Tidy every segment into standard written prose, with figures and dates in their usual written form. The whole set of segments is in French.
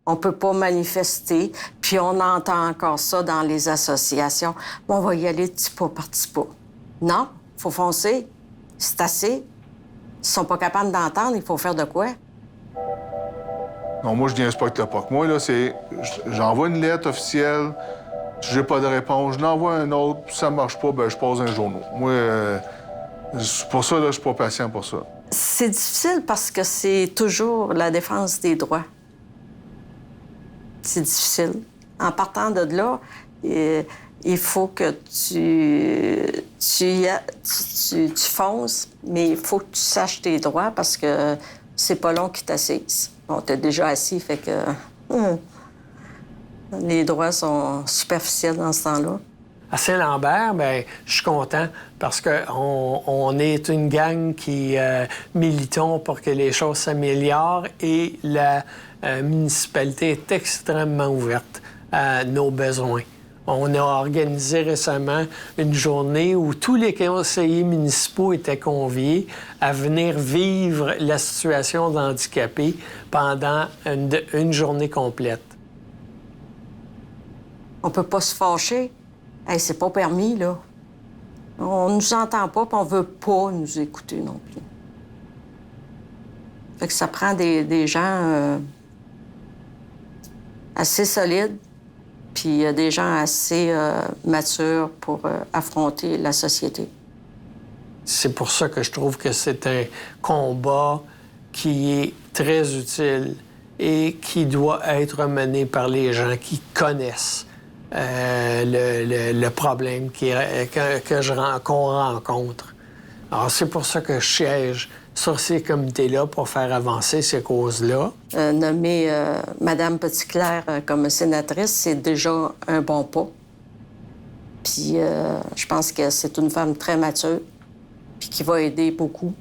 On peut pas manifester, puis on entend encore ça dans les associations. Bon, on va y aller petit pas par petit pas. Non, faut foncer. C'est assez. Ils sont pas capables d'entendre, il faut faire de quoi? Non, moi, je dis inspecteur POC. Moi, là, c'est... J'envoie une lettre officielle. Si j'ai pas de réponse, je l'envoie un autre. Si ça marche pas, ben je pose un journal. Moi, pour ça, là, je suis pas patient pour ça. C'est difficile parce que c'est toujours la défense des droits. C'est difficile. En partant de là, il faut que tu fonces, mais il faut que tu saches tes droits parce que c'est pas long qu'ils t'assisent. Bon, t'es déjà assis, fait que... les droits sont superficiels dans ce temps-là. À Saint-Lambert, bien, je suis content parce qu'on est une gang qui militons pour que les choses s'améliorent et la municipalité est extrêmement ouverte à nos besoins. On a organisé récemment une journée où tous les conseillers municipaux étaient conviés à venir vivre la situation d'handicapés pendant une journée complète. On peut pas se fâcher. Hey, c'est pas permis, là. On nous entend pas, puis on veut pas nous écouter non plus. Fait que ça prend des gens assez solides, puis des gens assez matures pour affronter la société. C'est pour ça que je trouve que c'est un combat qui est très utile et qui doit être mené par les gens qui connaissent le problème qu'on rencontre. Alors, c'est pour ça que je siège sur ces comités-là pour faire avancer ces causes-là. Nommer Mme Petitclerc comme sénatrice, c'est déjà un bon pas. Puis je pense que c'est une femme très mature puis qui va aider beaucoup.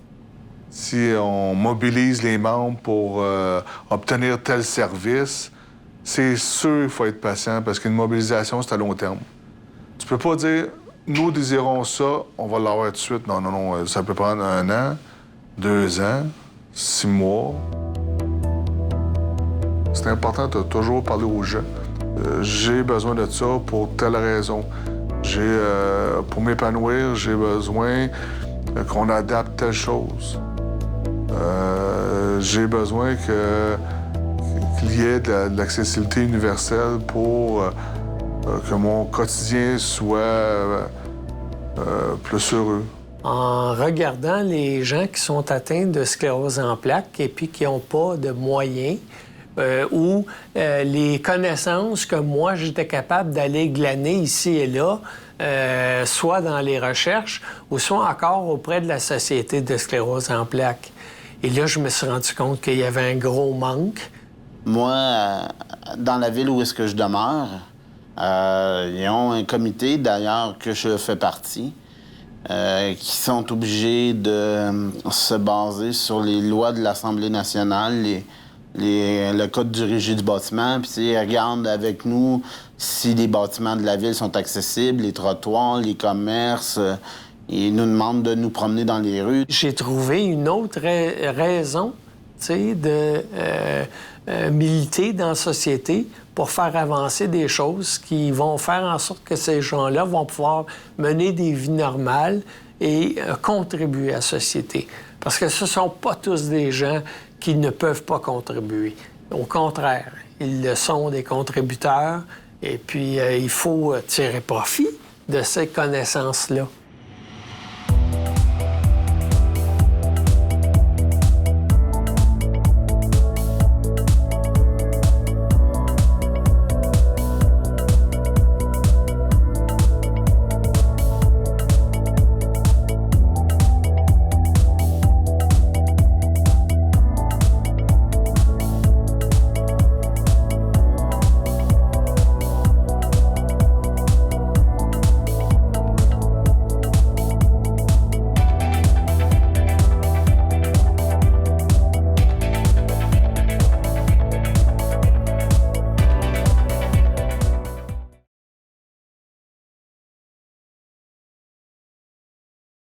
Si on mobilise les membres pour obtenir tel service, c'est sûr qu'il faut être patient parce qu'une mobilisation, c'est à long terme. Tu peux pas dire, nous désirons ça, on va l'avoir tout de suite. Non, non, non, ça peut prendre 1 an, 2 ans, 6 mois. C'est important de toujours parler aux gens. J'ai besoin de ça pour telle raison. Pour m'épanouir, j'ai besoin qu'on adapte telle chose. J'ai besoin qu'il y ait de l'accessibilité universelle pour que mon quotidien soit plus heureux. En regardant les gens qui sont atteints de sclérose en plaques et puis qui n'ont pas de moyens ou les connaissances que moi, j'étais capable d'aller glaner ici et là, soit dans les recherches ou soit encore auprès de la Société de sclérose en plaques. Et là, je me suis rendu compte qu'il y avait un gros manque. Moi, dans la ville où est-ce que je demeure, ils ont un comité, d'ailleurs, que je fais partie, qui sont obligés de se baser sur les lois de l'Assemblée nationale, le Code du régime du bâtiment, puis ils regardent avec nous si les bâtiments de la ville sont accessibles, les trottoirs, les commerces. Ils nous demandent de nous promener dans les rues. J'ai trouvé une autre raison, tu sais, de militer dans la société pour faire avancer des choses qui vont faire en sorte que ces gens-là vont pouvoir mener des vies normales et contribuer à la société. Parce que ce ne sont pas tous des gens qui ne peuvent pas contribuer. Au contraire, ils sont des contributeurs et puis il faut tirer profit de ces connaissances-là.